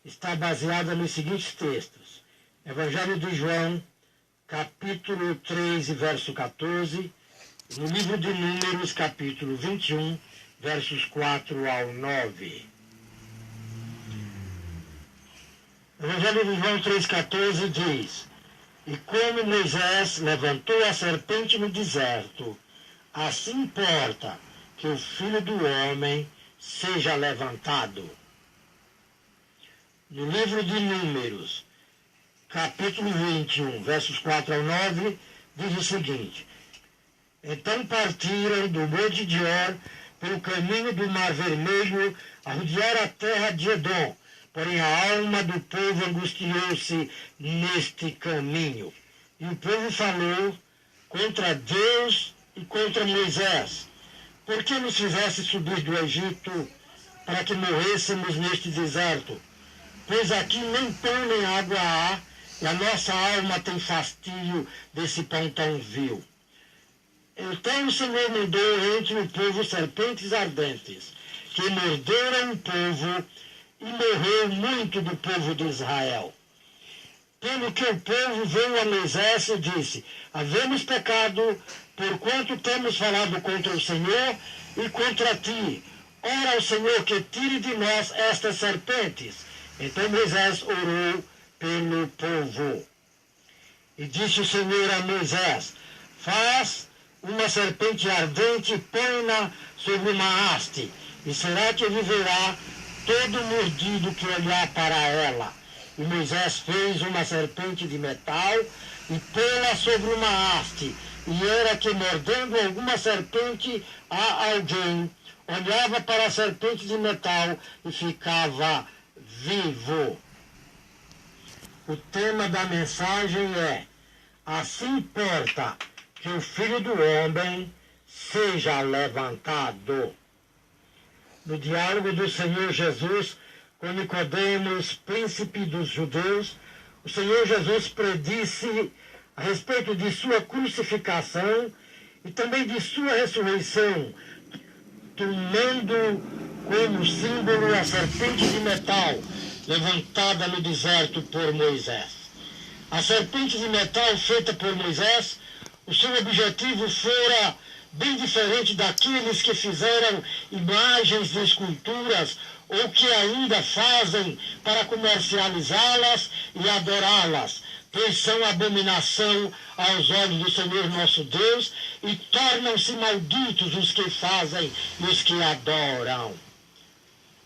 está baseada nos seguintes textos. Evangelho de João, capítulo 3, verso 14, e no livro de Números, capítulo 21, versos 4 ao 9. Evangelho de João 3,14 diz: E como Moisés levantou a serpente no deserto, assim importa que o Filho do Homem seja levantado. No livro de Números, capítulo 21, versos 4 ao 9, diz o seguinte: Então partiram do Monte de Or pelo caminho do Mar Vermelho a rodear a terra de Edom. Porém a alma do povo angustiou-se neste caminho. E o povo falou contra Deus e contra Moisés: Por que nos fizeste subir do Egito para que morrêssemos neste deserto? Pois aqui nem pão nem água há, e a nossa alma tem fastio desse pão tão vil. Então o Senhor mandou entre o povo serpentes ardentes, que morderam o povo, e morreu muito do povo de Israel. Pelo que o povo veio a Moisés e disse: Havemos pecado, porquanto temos falado contra o Senhor e contra ti. Ora ao Senhor que tire de nós estas serpentes. Então Moisés orou pelo povo. E disse o Senhor a Moisés: Faz uma serpente ardente e põe-na sobre uma haste, e será que viverá todo mordido que olhar para ela. E Moisés fez uma serpente de metal e pô-la sobre uma haste. E era que, mordendo alguma serpente a alguém, olhava para a serpente de metal e ficava vivo. O tema da mensagem é: assim importa que o Filho do Homem seja levantado. No diálogo do Senhor Jesus com Nicodemos, príncipe dos judeus, o Senhor Jesus predisse a respeito de sua crucificação e também de sua ressurreição, tomando como símbolo a serpente de metal levantada no deserto por Moisés. A serpente de metal feita por Moisés, o seu objetivo fora bem diferente daqueles que fizeram imagens de esculturas ou que ainda fazem para comercializá-las e adorá-las, pois são abominação aos olhos do Senhor nosso Deus e tornam-se malditos os que fazem e os que adoram.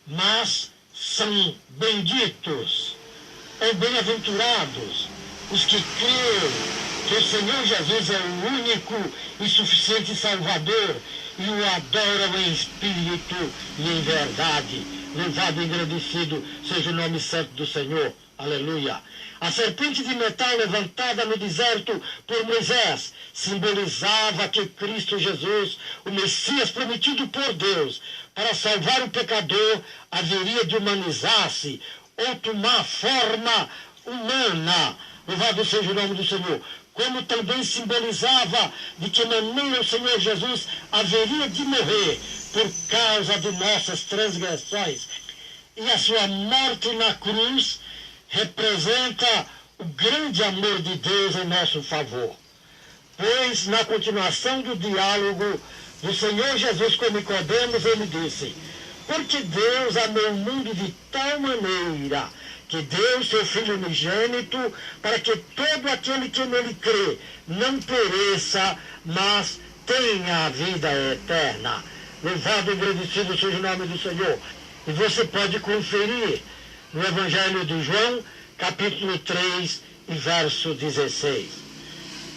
Mas são benditos ou bem-aventurados os que creem que o Senhor Jesus é o único e suficiente Salvador e o adoram em espírito e em verdade. Louvado e engrandecido seja o nome santo do Senhor. Aleluia. A serpente de metal levantada no deserto por Moisés simbolizava que Cristo Jesus, o Messias prometido por Deus, para salvar o pecador, haveria de humanizar-se ou tomar forma humana. Louvado seja o nome do Senhor. Como também simbolizava de que maneira o Senhor Jesus haveria de morrer por causa de nossas transgressões. E a sua morte na cruz representa o grande amor de Deus em nosso favor. Pois, na continuação do diálogo do Senhor Jesus com Nicodemos, ele disse: Porque Deus amou o mundo de tal maneira que deu seu Filho unigênito, para que todo aquele que nele crê não pereça, mas tenha a vida eterna. Louvado e agradecido seja o nome do Senhor. E você pode conferir no Evangelho de João, capítulo 3, e verso 16.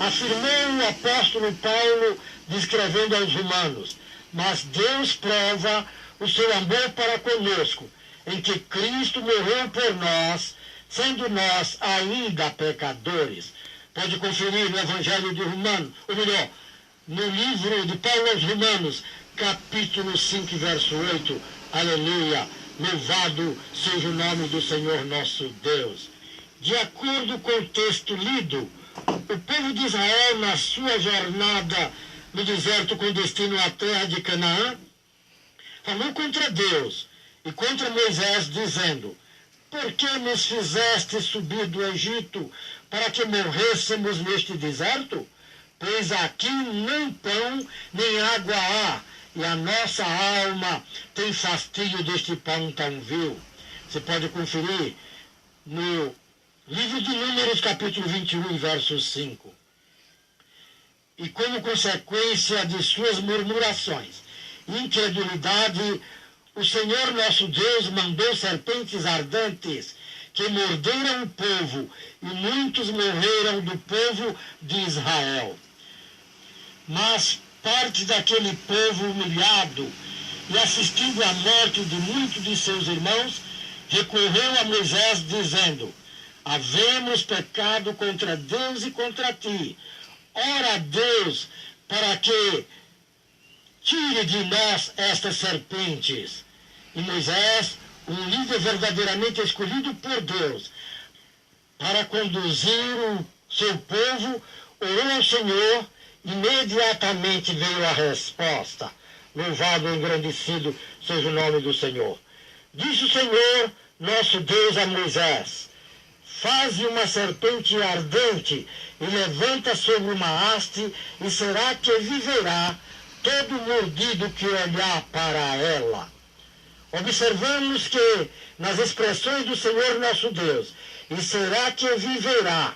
Afirmou o apóstolo Paulo, descrevendo aos romanos: Mas Deus prova o seu amor para conosco, em que Cristo morreu por nós, sendo nós ainda pecadores. Pode conferir no Evangelho de Romanos, ou melhor, no livro de Paulo aos Romanos, capítulo 5, verso 8. Aleluia! Louvado seja o nome do Senhor nosso Deus. De acordo com o texto lido, o povo de Israel, na sua jornada no deserto com destino à terra de Canaã, falou contra Deus e contra Moisés, dizendo: por que nos fizeste subir do Egito para que morrêssemos neste deserto? Pois aqui nem pão nem água há, e a nossa alma tem fastídio deste pão tão vil. Você pode conferir no livro de Números, capítulo 21, verso 5. E como consequência de suas murmurações e incredulidade, o Senhor nosso Deus mandou serpentes ardentes que morderam o povo, e muitos morreram do povo de Israel. Mas parte daquele povo humilhado e assistindo à morte de muitos de seus irmãos, recorreu a Moisés dizendo: havemos pecado contra Deus e contra ti. Ora a Deus para que tire de nós estas serpentes. E Moisés, um líder verdadeiramente escolhido por Deus para conduzir o seu povo, orou ao Senhor. Imediatamente veio a resposta. Louvado e engrandecido seja o nome do Senhor. Disse o Senhor, nosso Deus, a Moisés: faze uma serpente ardente e levanta sobre uma haste, e será que viverá todo mordido que olhar para ela. Observamos que nas expressões do Senhor nosso Deus, e será que viverá,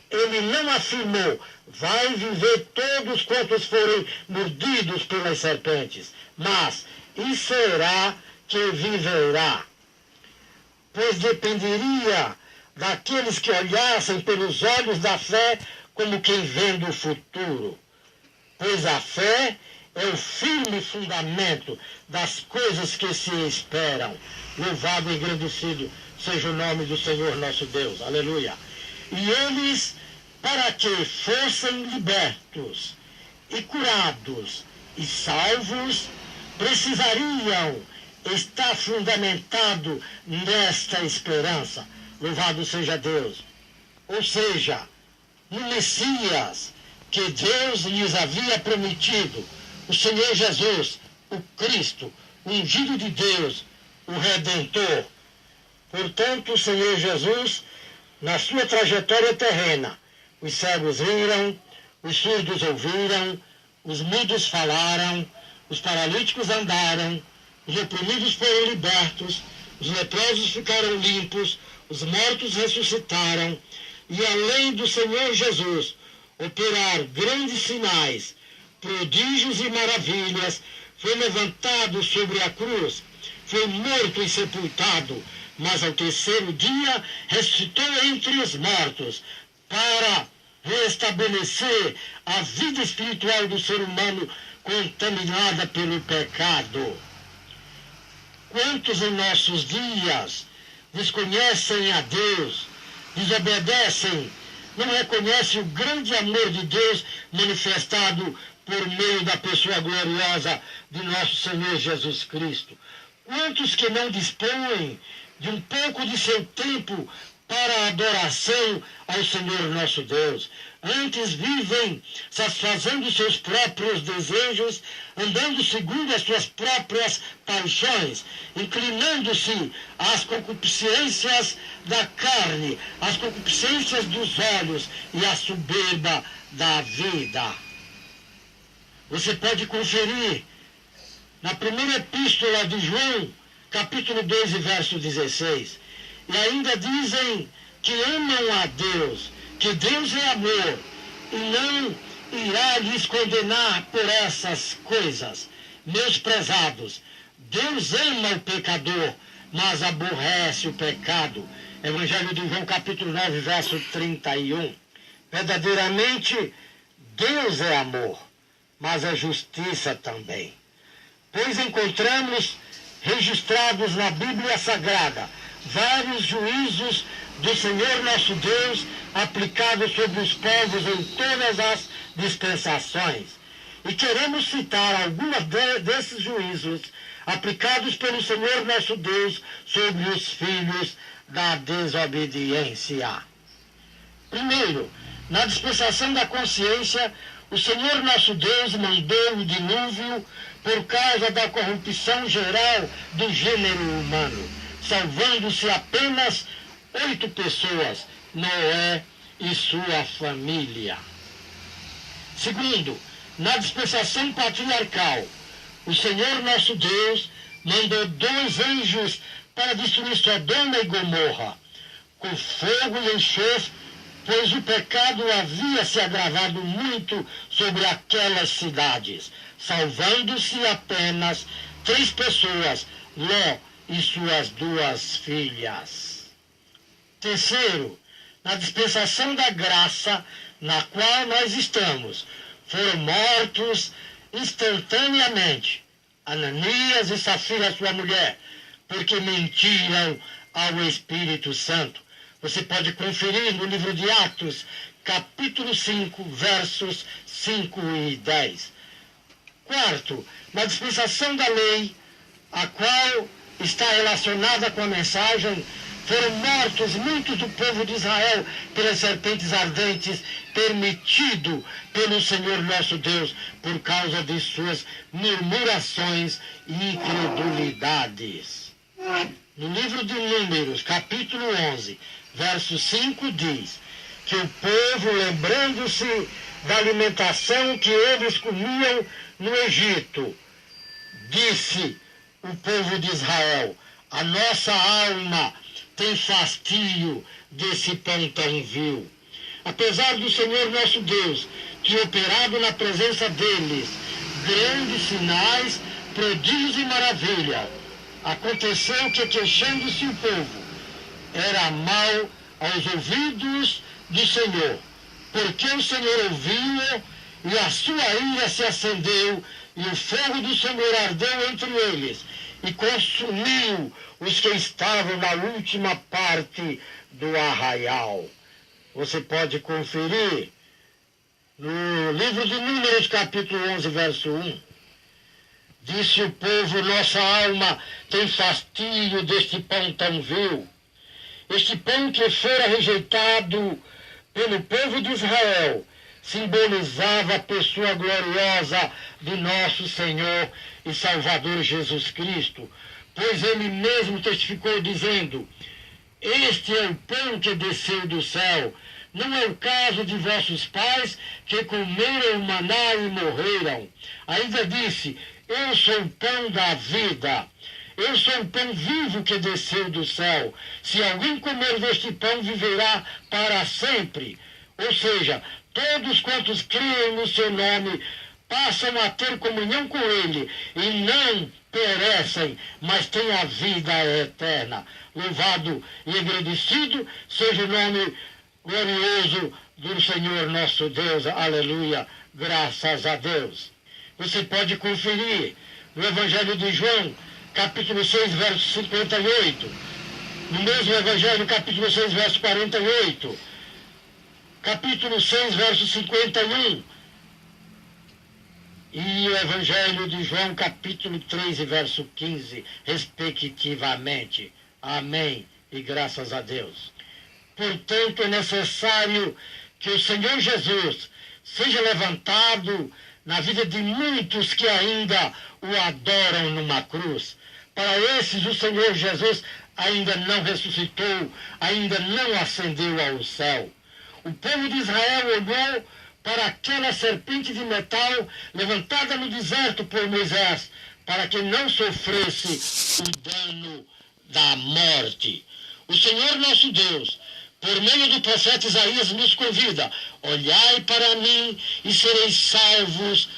ele não afirmou: vai viver todos quantos forem mordidos pelas serpentes, mas e será que viverá? Pois dependeria daqueles que olhassem pelos olhos da fé como quem vê o futuro. Pois a fé é o firme fundamento das coisas que se esperam. Louvado e engrandecido seja o nome do Senhor nosso Deus. Aleluia. E eles, para que fossem libertos e curados e salvos, precisariam estar fundamentado nesta esperança. Louvado seja Deus. Ou seja, no Messias que Deus lhes havia prometido, o Senhor Jesus, o Cristo, o ungido de Deus, o Redentor. Portanto, o Senhor Jesus, na sua trajetória terrena, os cegos viram, os surdos ouviram, os mudos falaram, os paralíticos andaram, os oprimidos foram libertos, os leprosos ficaram limpos, os mortos ressuscitaram, e além do Senhor Jesus operar grandes sinais, prodígios e maravilhas, foi levantado sobre a cruz, foi morto e sepultado, mas ao terceiro dia ressuscitou entre os mortos, para restabelecer a vida espiritual do ser humano contaminada pelo pecado. Quantos em nossos dias desconhecem a Deus, desobedecem, não reconhecem o grande amor de Deus manifestado por meio da pessoa gloriosa de nosso Senhor Jesus Cristo? Quantos que não dispõem de um pouco de seu tempo para a adoração ao Senhor nosso Deus? Antes vivem satisfazendo seus próprios desejos, andando segundo as suas próprias paixões, inclinando-se às concupiscências da carne, às concupiscências dos olhos e à soberba da vida. Você pode conferir na primeira epístola de João, capítulo 2, verso 16. E ainda dizem que amam a Deus, que Deus é amor, e não irá lhes condenar por essas coisas. Meus prezados, Deus ama o pecador, mas aborrece o pecado. Evangelho de João, capítulo 9, verso 31. Verdadeiramente, Deus é amor, mas é justiça também. Pois encontramos registrados na Bíblia Sagrada vários juízos do Senhor nosso Deus aplicados sobre os povos em todas as dispensações. E queremos citar alguns desses juízos aplicados pelo Senhor nosso Deus sobre os filhos da desobediência. Primeiro, na dispensação da consciência, o Senhor nosso Deus mandou o dilúvio por causa da corrupção geral do gênero humano. salvando-se apenas 8 pessoas, Noé e sua família. Segundo, na dispensação patriarcal, o Senhor nosso Deus mandou 2 anjos para destruir Sodoma e Gomorra, com fogo e enxofre, pois o pecado havia se agravado muito sobre aquelas cidades, salvando-se apenas 3 pessoas, Ló e suas 2 filhas. Terceiro, na dispensação da graça na qual nós estamos, foram mortos instantaneamente Ananias e Safira, sua mulher, porque mentiram ao Espírito Santo. Você pode conferir no livro de Atos, capítulo 5, versos 5 e 10. Quarto, na dispensação da lei, a qual está relacionada com a mensagem, foram mortos muitos do povo de Israel pelas serpentes ardentes, permitido pelo Senhor nosso Deus, por causa de suas murmurações e incredulidades. No livro de Números, capítulo 11, verso 5, diz que o povo, lembrando-se da alimentação que eles comiam no Egito, disse o povo de Israel: a nossa alma tem fastio desse pão tão vil. Apesar do Senhor nosso Deus ter operado na presença deles grandes sinais, prodígios e maravilhas, aconteceu que, queixando-se o povo, era mal aos ouvidos do Senhor, porque o Senhor ouviu e a sua ira se acendeu, e o fogo do Senhor ardeu entre eles, e consumiu os que estavam na última parte do arraial. Você pode conferir no livro de Números, capítulo 11, verso 1. Disse o povo: nossa alma tem fastio deste pão tão vil. Este pão que fora rejeitado pelo povo de Israel simbolizava a pessoa gloriosa de nosso Senhor e Salvador Jesus Cristo, pois ele mesmo testificou dizendo: este é o pão que desceu do céu. Não é o caso de vossos pais, que comeram o maná e morreram. Ainda disse: eu sou o pão da vida. Eu sou o pão vivo que desceu do céu. Se alguém comer deste pão, viverá para sempre. Ou seja, todos quantos creem no seu nome passam a ter comunhão com ele e não perecem, mas têm a vida eterna. Louvado e agradecido seja o nome glorioso do Senhor nosso Deus. Aleluia, graças a Deus. Você pode conferir no Evangelho de João, capítulo 6, verso 58. No mesmo Evangelho, capítulo 6, verso 48. Capítulo 6, verso 51. E o Evangelho de João, capítulo 3, verso 15, respectivamente. Amém e graças a Deus. Portanto, é necessário que o Senhor Jesus seja levantado na vida de muitos que ainda o adoram numa cruz. Para esses, o Senhor Jesus ainda não ressuscitou, ainda não ascendeu ao céu. O povo de Israel olhou para aquela serpente de metal levantada no deserto por Moisés, para que não sofresse o dano da morte. O Senhor nosso Deus, por meio do profeta Isaías, nos convida: olhai para mim e sereis salvos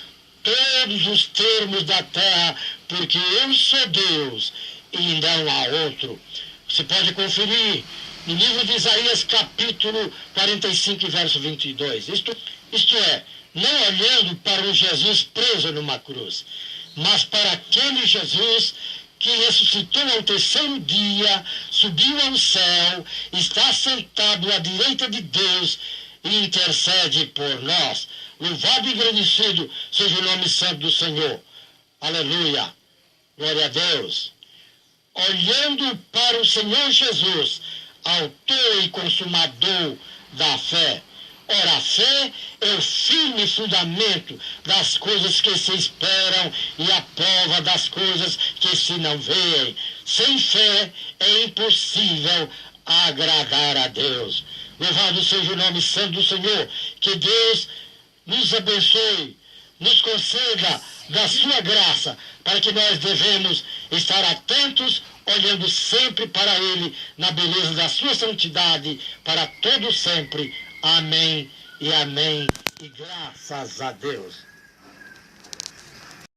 todos os termos da terra, porque eu sou Deus e não há outro. Você pode conferir no livro de Isaías, capítulo 45, verso 22. Isto é, não olhando para um Jesus preso numa cruz, mas para aquele Jesus que ressuscitou ao terceiro dia, subiu ao céu, está sentado à direita de Deus e intercede por nós. Louvado e agradecido seja o nome santo do Senhor. Aleluia. Glória a Deus. Olhando para o Senhor Jesus, autor e consumador da fé, Ora, a fé é o firme fundamento das coisas que se esperam e a prova das coisas que se não veem. Sem fé é impossível agradar a Deus. Louvado seja o nome santo do Senhor. Que Deus nos abençoe, nos conceda da sua graça, para que nós devemos estar atentos, olhando sempre para Ele, na beleza da sua santidade, para todo sempre. Amém e amém. E graças a Deus.